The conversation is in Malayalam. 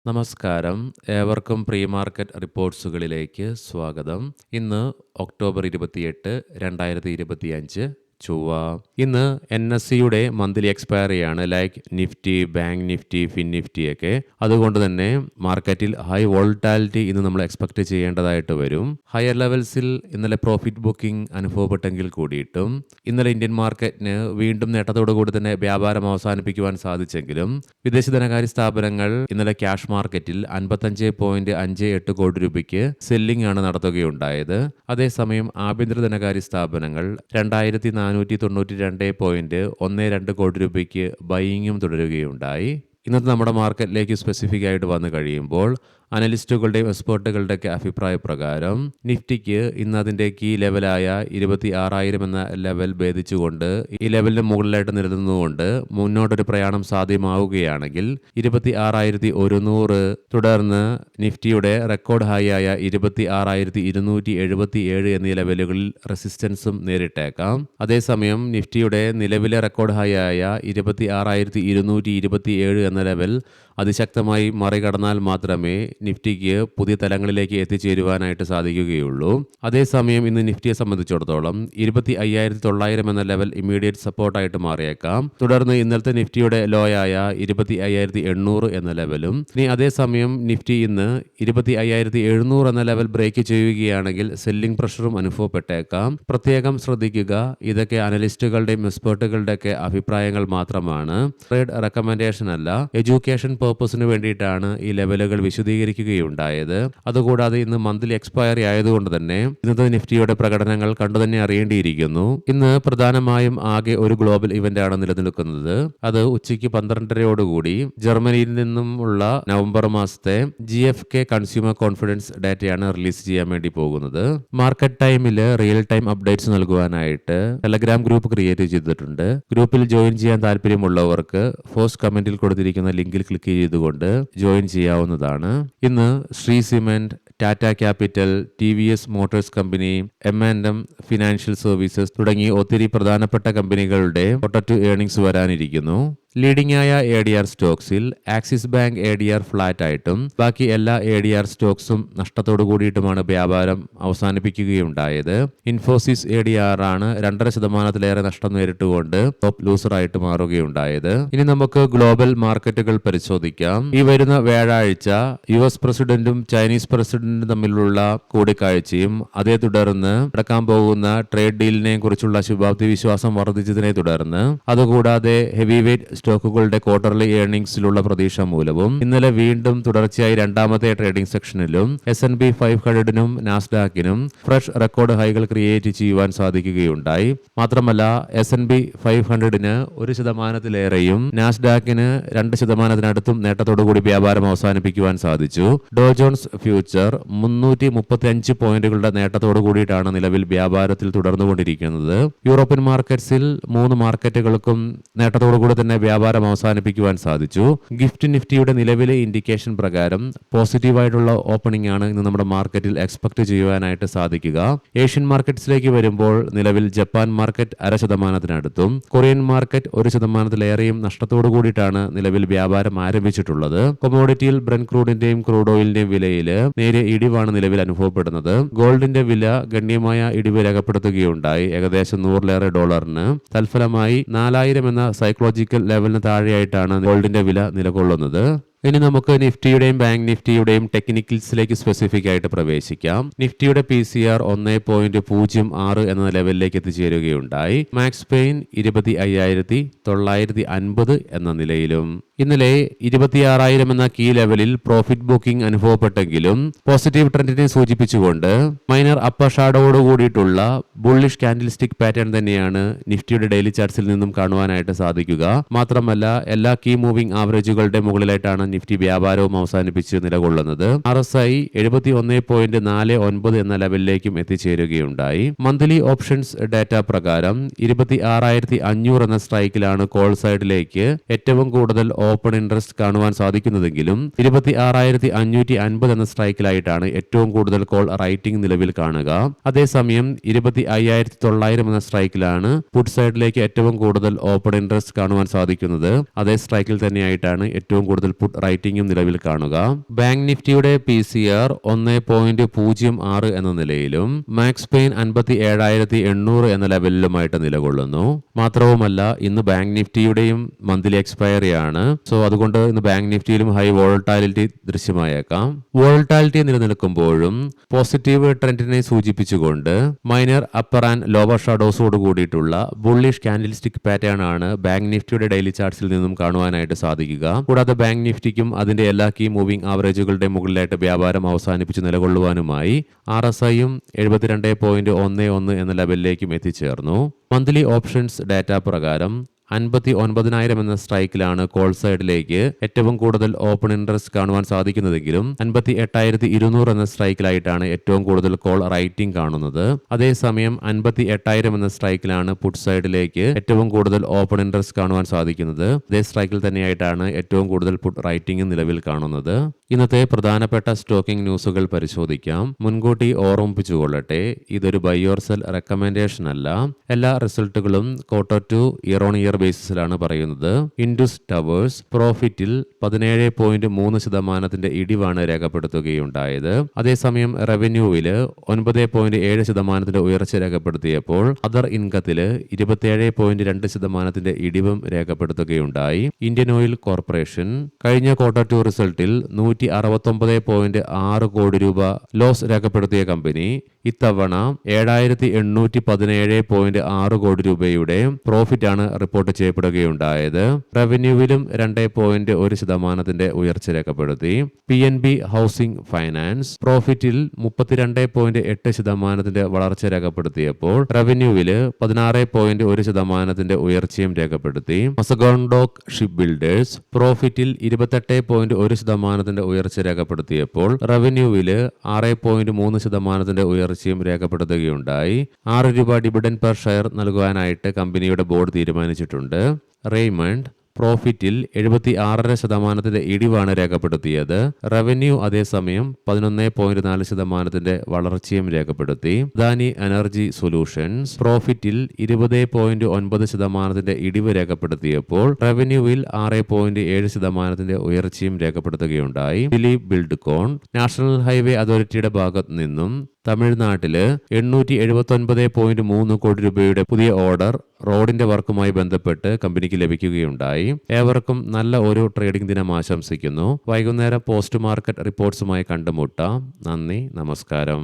നമസ്കാരം. ഏവർക്കും പ്രീ മാർക്കറ്റ് റിപ്പോർട്ട്സുകളിലേക്ക് സ്വാഗതം. ഇന്ന് ഒക്ടോബർ 28, 2025 ചൊവ്വ. ഇന്ന് NSEയുടെ മന്ത്ലി എക്സ്പയറിയാണ്. Like Nifty, bank Nifty, fin Nifty ഒക്കെ. അതുകൊണ്ട് തന്നെ മാർക്കറ്റിൽ ഹൈ വോൾട്ടാലിറ്റി ഇന്ന് നമ്മൾ എക്സ്പെക്ട് ചെയ്യേണ്ടതായിട്ട് വരും. ഹയർ ലെവൽസിൽ ഇന്നലെ പ്രോഫിറ്റ് ബുക്കിംഗ് അനുഭവപ്പെട്ടെങ്കിൽ കൂടിയിട്ടും ഇന്നലെ ഇന്ത്യൻ മാർക്കറ്റിന് വീണ്ടും നേട്ടത്തോടു കൂടി തന്നെ വ്യാപാരം അവസാനിപ്പിക്കുവാൻ സാധിച്ചെങ്കിലും വിദേശ ധനകാര്യ സ്ഥാപനങ്ങൾ ഇന്നലെ ക്യാഷ് മാർക്കറ്റിൽ 55.58 കോടി രൂപയ്ക്ക് സെല്ലിംഗ് ആണ് നടത്തുകയുണ്ടായത്. അതേസമയം ആഭ്യന്തര ധനകാര്യ സ്ഥാപനങ്ങൾ 2492.12 കോടി രൂപയ്ക്ക് ബൈയിങ്ങും തുടരുകയുണ്ടായി. ഇന്നത്തെ നമ്മുടെ മാർക്കറ്റിലേക്ക് സ്പെസിഫിക് ആയിട്ട് വന്നു കഴിയുമ്പോൾ അനലിസ്റ്റുകളുടെയും എക്സ്പേർട്ടുകളുടെയൊക്കെ അഭിപ്രായ പ്രകാരം നിഫ്റ്റിക്ക് ഇന്ന് അതിൻ്റെ കീ ലെവലായ 26,000 എന്ന ലെവൽ ഭേദിച്ചുകൊണ്ട് ഈ ലെവലിന് മുകളിലായിട്ട് നിലനിന്നുകൊണ്ട് മുന്നോട്ടൊരു പ്രയാണം സാധ്യമാവുകയാണെങ്കിൽ 26,100 തുടർന്ന് നിഫ്റ്റിയുടെ റെക്കോർഡ് ഹൈ ആയ 26,277 എന്നീ ലെവലുകളിൽ റെസിസ്റ്റൻസും നേരിട്ടേക്കാം. അതേസമയം നിഫ്റ്റിയുടെ നിലവിലെ റെക്കോർഡ് ഹൈ ആയ 26,227 എന്ന ലെവൽ അതിശക്തമായി മറികടന്നാൽ മാത്രമേ നിഫ്റ്റിക്ക് പുതിയ തലങ്ങളിലേക്ക് എത്തിച്ചേരുവാനായിട്ട് സാധിക്കുകയുള്ളൂ. അതേസമയം ഇന്ന് നിഫ്റ്റിയെ സംബന്ധിച്ചിടത്തോളം 25,900 എന്ന ലെവൽ ഇമ്മീഡിയറ്റ് സപ്പോർട്ടായിട്ട് മാറിയേക്കാം. തുടർന്ന് ഇന്നലത്തെ നിഫ്റ്റിയുടെ ലോയായ 25,800 എന്ന ലെവലും ഇനി അതേസമയം നിഫ്റ്റി ഇന്ന് 25,700 എന്ന ലെവൽ ബ്രേക്ക് ചെയ്യുകയാണെങ്കിൽ സെല്ലിംഗ് പ്രഷറും അനുഭവപ്പെട്ടേക്കാം. പ്രത്യേകം ശ്രദ്ധിക്കുക, ഇതൊക്കെ അനലിസ്റ്റുകളുടെയും എക്സ്പേർട്ടുകളുടെയൊക്കെ അഭിപ്രായങ്ങൾ മാത്രമാണ്. ട്രേഡ് റെക്കമെൻഡേഷൻ അല്ല. എഡ്യൂക്കേഷൻ പർപ്പസിന് വേണ്ടിയിട്ടാണ് ഈ ലെവലുകൾ വിശദീകരിക്കുകയുണ്ടായത്. അതുകൂടാതെ ഇന്ന് മന്ത്ലി എക്സ്പയറി ആയതുകൊണ്ട് തന്നെ ഇന്നത്തെ നിഫ്റ്റിയുടെ പ്രകടനങ്ങൾ കണ്ടു തന്നെ അറിയേണ്ടിയിരിക്കുന്നു. ഇന്ന് പ്രധാനമായും ആകെ ഒരു ഗ്ലോബൽ ഇവന്റ് ആണ് നിലനിൽക്കുന്നത്. അത് ഉച്ചയ്ക്ക് 12:30 ജർമ്മനിയിൽ നിന്നുമുള്ള നവംബർ മാസത്തെ GfK കൺസ്യൂമർ കോൺഫിഡൻസ് ഡാറ്റയാണ് റിലീസ് ചെയ്യാൻ വേണ്ടി പോകുന്നത്. മാർക്കറ്റ് ടൈമിൽ റിയൽ ടൈം അപ്ഡേറ്റ്സ് നൽകുവാനായിട്ട് ടെലഗ്രാം ഗ്രൂപ്പ് ക്രിയേറ്റ് ചെയ്തിട്ടുണ്ട്. ഗ്രൂപ്പിൽ ജോയിൻ ചെയ്യാൻ താല്പര്യമുള്ളവർക്ക് ഫസ്റ്റ് കമന്റിൽ കൊടുത്തിരിക്കുന്ന ലിങ്കിൽ ക്ലിക്ക് ചെയ്തുകൊണ്ട് ജോയിൻ ചെയ്യാവുന്നതാണ്. ഇന്ന് Shree cement, Tata capital, TVS motors company, M&M financial services തുടങ്ങി ഒത്തിരി പ്രധാനപ്പെട്ട കമ്പനികളുടെ ക്വാർട്ടർ ഏർണിംഗ്സ് വരാനിരിക്കുന്നു. ലീഡിംഗ് ആയ ADR സ്റ്റോക്സിൽ ആക്സിസ് ബാങ്ക് ADR ഫ്ലാറ്റ് ആയിട്ടും ബാക്കി എല്ലാ ADR സ്റ്റോക്സും നഷ്ടത്തോടു കൂടിയിട്ടുമാണ് വ്യാപാരം അവസാനിപ്പിക്കുകയുണ്ടായത്. ഇൻഫോസിസ് ADR ആണ് 2.5% നഷ്ടം നേരിട്ടുകൊണ്ട് ടോപ്പ് ലൂസറായിട്ട് മാറുകയുണ്ടായത്. ഇനി നമുക്ക് ഗ്ലോബൽ മാർക്കറ്റുകൾ പരിശോധിക്കാം. ഈ വരുന്ന വ്യാഴാഴ്ച US പ്രസിഡന്റും ചൈനീസ് പ്രസിഡന്റും തമ്മിലുള്ള കൂടിക്കാഴ്ചയും അതേ തുടർന്ന് നടക്കാൻ പോകുന്ന ട്രേഡ് ഡീലിനെ കുറിച്ചുള്ള ശുഭാപ്തി വിശ്വാസം വർദ്ധിച്ചതിനെ തുടർന്ന് അതുകൂടാതെ ഹെവി വെയ്റ്റ് സ്റ്റോക്കുകളുടെ ക്വാർട്ടർലി ഏർണിംഗ്സിലുള്ള പ്രതീക്ഷ മൂലവും ഇന്നലെ വീണ്ടും തുടർച്ചയായി രണ്ടാമത്തെ ട്രേഡിംഗ് സെക്ഷനിലും S&P 500നും നാസ്ഡാക്കിനും ഫ്രഷ് റെക്കോർഡ് ഹൈകൾ ക്രിയേറ്റ് ചെയ്യുവാൻ സാധിക്കുകയുണ്ടായി. മാത്രമല്ല S&P 500ന് 1%-ലേറെയും നാസ്ഡാക്കിന് 2%-അടുത്തും നേട്ടത്തോടുകൂടി വ്യാപാരം അവസാനിപ്പിക്കുവാൻ സാധിച്ചു. ഡോ ജോൺസ് ഫ്യൂച്ചർ 335 പോയിന്റുകളുടെ നേട്ടത്തോടു കൂടിയിട്ടാണ് നിലവിൽ വ്യാപാരത്തിൽ തുടർന്നുകൊണ്ടിരിക്കുന്നത്. യൂറോപ്യൻ മാർക്കറ്റ്സിൽ 3 മാർക്കറ്റുകൾക്കും നേട്ടത്തോടുകൂടി തന്നെ വ്യാപാരം അവസാനിപ്പിക്കുവാൻ സാധിച്ചു. ഗിഫ്റ്റ് നിഫ്റ്റിയുടെ നിലവിലെ ഇൻഡിക്കേഷൻ പ്രകാരം പോസിറ്റീവായിട്ടുള്ള ഓപ്പണിംഗ് ആണ് ഇന്ന് നമ്മുടെ മാർക്കറ്റിൽ എക്സ്പെക്ട് ചെയ്യുവാനായിട്ട് സാധിക്കുക. ഏഷ്യൻ മാർക്കറ്റ്സിലേക്ക് വരുമ്പോൾ നിലവിൽ ജപ്പാൻ മാർക്കറ്റ് 0.5%-അടുത്തും കൊറിയൻ മാർക്കറ്റ് 1%-ലേറെയും നഷ്ടത്തോടു കൂടിയിട്ടാണ് നിലവിൽ വ്യാപാരം ആരംഭിച്ചിട്ടുള്ളത്. കൊമോഡിറ്റിയിൽ ബ്രന്റ് ക്രൂഡിന്റെയും ക്രൂഡ് ഓയിലിന്റെയും വിലയിൽ നേരിയ ഇടിവാണ് നിലവിൽ അനുഭവപ്പെടുന്നത്. ഗോൾഡിന്റെ വില ഗണ്യമായ ഇടിവ് രേഖപ്പെടുത്തുകയുണ്ടായി, ഏകദേശം $100 തൽഫലമായി 4,000 എന്ന സൈക്കോളജിക്കൽ ലെവലിന് താഴെയായിട്ടാണ് ഗോൾഡിന്റെ വില നിലകൊള്ളുന്നത്. ഇനി നമുക്ക് നിഫ്റ്റിയുടെയും ബാങ്ക് നിഫ്റ്റിയുടെയും ടെക്നിക്കൽസിലേക്ക് സ്പെസിഫിക് ആയിട്ട് പ്രവേശിക്കാം. നിഫ്റ്റിയുടെ PCR 1.06 എന്ന ലെവലിലേക്ക് എത്തിച്ചേരുകയുണ്ടായി. മാക്സ് പെയിൻ 25,950 എന്ന നിലയിലും. ഇന്നലെ 26,000 എന്ന കീ ലെവലിൽ പ്രോഫിറ്റ് ബുക്കിംഗ് അനുഭവപ്പെട്ടെങ്കിലും പോസിറ്റീവ് ട്രെൻഡിനെ സൂചിപ്പിച്ചുകൊണ്ട് മൈനർ അപ്പർ ഷാഡോയോട് കൂടിയിട്ടുള്ള ബുള്ളിഷ് കാൻഡിൽ സ്റ്റിക് പാറ്റേൺ തന്നെയാണ് നിഫ്റ്റിയുടെ ഡെയിലി ചാർട്ട്സിൽ നിന്നും കാണുവാനായിട്ട് സാധിക്കുക. മാത്രമല്ല എല്ലാ കീ മൂവിംഗ് ആവറേജുകളുടെ മുകളിലായിട്ടാണ് നിഫ്റ്റി വ്യാപാരവും അവസാനിപ്പിച്ച് നിലകൊള്ളുന്നത്. RSI 71.49 എന്ന ലെവലിലേക്കും എത്തിച്ചേരുകയുണ്ടായി. മന്ത്ലി ഓപ്ഷൻസ് ഡാറ്റ പ്രകാരം 26,500 എന്ന സ്ട്രൈക്കിലാണ് കോൾ സൈഡിലേക്ക് ഏറ്റവും കൂടുതൽ ഓപ്പൺ ഇൻട്രസ്റ്റ് കാണുവാൻ സാധിക്കുന്നതെങ്കിലും 26,550 എന്ന സ്ട്രൈക്കിലായിട്ടാണ് ഏറ്റവും കൂടുതൽ കോൾ റൈറ്റിംഗ് നിലവിൽ കാണുക. അതേസമയം 25,900 എന്ന സ്ട്രൈക്കിലാണ് പുട്ട് സൈഡിലേക്ക് ഏറ്റവും കൂടുതൽ ഓപ്പൺ ഇൻട്രസ്റ്റ് കാണുവാൻ സാധിക്കുന്നത്. അതേ സ്ട്രൈക്കിൽ തന്നെയായിട്ടാണ് ഏറ്റവും കൂടുതൽ പുട്ട് റൈറ്റിംഗും നിലവിൽ കാണുക. ബാങ്ക് നിഫ്റ്റിയുടെ PCR 1.06 എന്ന നിലയിലും മാക്സ് പെയിൻ 57,800 എന്ന ലെവലിലുമായിട്ട് നിലകൊള്ളുന്നു. മാത്രവുമല്ല ഇന്ന് ബാങ്ക് നിഫ്റ്റിയുടെയും മന്ത്ലി എക്സ്പയറി ആണ്. സോ അതുകൊണ്ട് ഇന്ന് ബാങ്ക് നിഫ്റ്റിയിലും ഹൈ വോളറ്റാലിറ്റി ദൃശ്യമായേക്കാം. വോളറ്റാലിറ്റി നിലനിൽക്കുമ്പോഴും പോസിറ്റീവ് ട്രെൻഡിനെ സൂചിപ്പിച്ചുകൊണ്ട് മൈനർ അപ്പർ ആൻഡ് ലോവർ ഷാഡോസോട് കൂടിയിട്ടുള്ള ബുള്ളിഷ് കാൻഡിൽസ്റ്റിക് പാറ്റേൺ ആണ് ബാങ്ക് നിഫ്റ്റിയുടെ ഡെയിലി ചാർട്ട്സിൽ നിന്നും കാണുവാനായിട്ട് സാധിക്കുക. കൂടാതെ ബാങ്ക് നിഫ്റ്റിക്കും അതിന്റെ എല്ലാ കീ മൂവിംഗ് ആവറേജുകളുടെ മുകളിലായിട്ട് വ്യാപാരം അവസാനിപ്പിച്ച് നിലകൊള്ളുവാനുമായി RSIയും 72.11 എന്ന ലെവലിലേക്കും എത്തിച്ചേർന്നു. മന്ത്ലി ഓപ്ഷൻസ് ഡാറ്റ പ്രകാരം 59,000 എന്ന സ്ട്രൈക്കിലാണ് കോൾ സൈഡിലേക്ക് ഏറ്റവും കൂടുതൽ ഓപ്പൺ ഇൻട്രസ്റ്റ് കാണുവാൻ സാധിക്കുന്നതെങ്കിലും 58,200 എന്ന സ്ട്രൈക്കിലായിട്ടാണ് ഏറ്റവും കൂടുതൽ കോൾ റൈറ്റിംഗ് കാണുന്നത്. അതേസമയം 58,000 എന്ന സ്ട്രൈക്കിലാണ് പുട്ട് സൈഡിലേക്ക് ഏറ്റവും കൂടുതൽ ഓപ്പൺ ഇൻട്രസ്റ്റ് കാണുവാൻ സാധിക്കുന്നത്. അതേ സ്ട്രൈക്കിൽ തന്നെയായിട്ടാണ് ഏറ്റവും കൂടുതൽ പുട്ട് റൈറ്റിംഗ് നിലവിൽ കാണുന്നത്. ഇന്നത്തെ പ്രധാനപ്പെട്ട സ്റ്റോക്കിംഗ് ന്യൂസുകൾ പരിശോധിക്കാം. മുൻകൂട്ടി ഓർമ്മിപ്പിച്ചുകൊള്ളട്ടെ, ഇതൊരു ബൈ ഓർ സെൽ റെക്കമെൻഡേഷൻ അല്ല. എല്ലാ റിസൾട്ടുകളും quarter to year on year ബേസിസിലാണ് പറയുന്നത്. ഇൻഡസ് ടവേഴ്സ് പ്രോഫിറ്റിൽ 17.3% ഇടിവാണ് രേഖപ്പെടുത്തുകയുണ്ടായത്. അതേസമയം റവന്യൂവില് 9.7% ഉയർച്ച രേഖപ്പെടുത്തിയപ്പോൾ അതർ ഇൻകത്തില് 27.2% ഇടിവും രേഖപ്പെടുത്തുകയുണ്ടായി. ഇന്ത്യൻ ഓയിൽ കോർപ്പറേഷൻ കഴിഞ്ഞ ക്വാർട്ടർ ടു റിസൾട്ടിൽ 169.6 കോടി രൂപ ലോസ് രേഖപ്പെടുത്തിയ കമ്പനി ഇത്തവണ 7,817.6 കോടി രൂപയുടെ പ്രോഫിറ്റ് ആണ് റിപ്പോർട്ട് ചെയ്യപ്പെടുകയുണ്ടായത്. റവന്യൂവിലും 2.1% ഉയർച്ച രേഖപ്പെടുത്തി. PNB ഹൗസിംഗ് ഫൈനാൻസ് പ്രോഫിറ്റിൽ 32.8% വളർച്ച രേഖപ്പെടുത്തിയപ്പോൾ റവന്യൂവില് 16.1% ഉയർച്ചയും രേഖപ്പെടുത്തി. മസഗോണ്ടോക്ക് ഷിപ്പ് ബിൽഡേഴ്സ് പ്രോഫിറ്റിൽ 28.1% ഉയർച്ച രേഖപ്പെടുത്തിയപ്പോൾ റവന്യൂവില് 6.3% ഉയർച്ചയും രേഖപ്പെടുത്തുകയുണ്ടായി. 6 രൂപ ഡിവിഡൻഡ് പെർ ഷെയർ നൽകുവാനായിട്ട് കമ്പനിയുടെ ബോർഡ് തീരുമാനിച്ചിട്ടുണ്ട്. റെയ്മണ്ട് പ്രോഫിറ്റിൽ 76% ഇടിവാണ് രേഖപ്പെടുത്തിയത്. റവന്യൂ അതേസമയം 11.4% വളർച്ചയും രേഖപ്പെടുത്തി. അദാനി എനർജി സൊല്യൂഷൻസ് പ്രോഫിറ്റിൽ 20.9% ഇടിവ് രേഖപ്പെടുത്തിയപ്പോൾ റവന്യൂവിൽ 6.7% ഉയർച്ചയും രേഖപ്പെടുത്തുകയുണ്ടായി. ദിലീപ് ബിൽഡ്കോൺ നാഷണൽ ഹൈവേ അതോറിറ്റിയുടെ ഭാഗത്തു നിന്നും തമിഴ്നാട്ടില് 879.3 കോടി രൂപയുടെ പുതിയ ഓർഡർ റോഡിന്റെ വർക്കുമായി ബന്ധപ്പെട്ട് കമ്പനിക്ക് ലഭിക്കുകയുണ്ടായി. ഏവർക്കും നല്ല ഒരു ട്രേഡിംഗ് ദിനം ആശംസിക്കുന്നു. വൈകുന്നേരം പോസ്റ്റ് മാർക്കറ്റ് റിപ്പോർട്ട്സുമായി കണ്ടുമുട്ടാം. നന്ദി, നമസ്കാരം.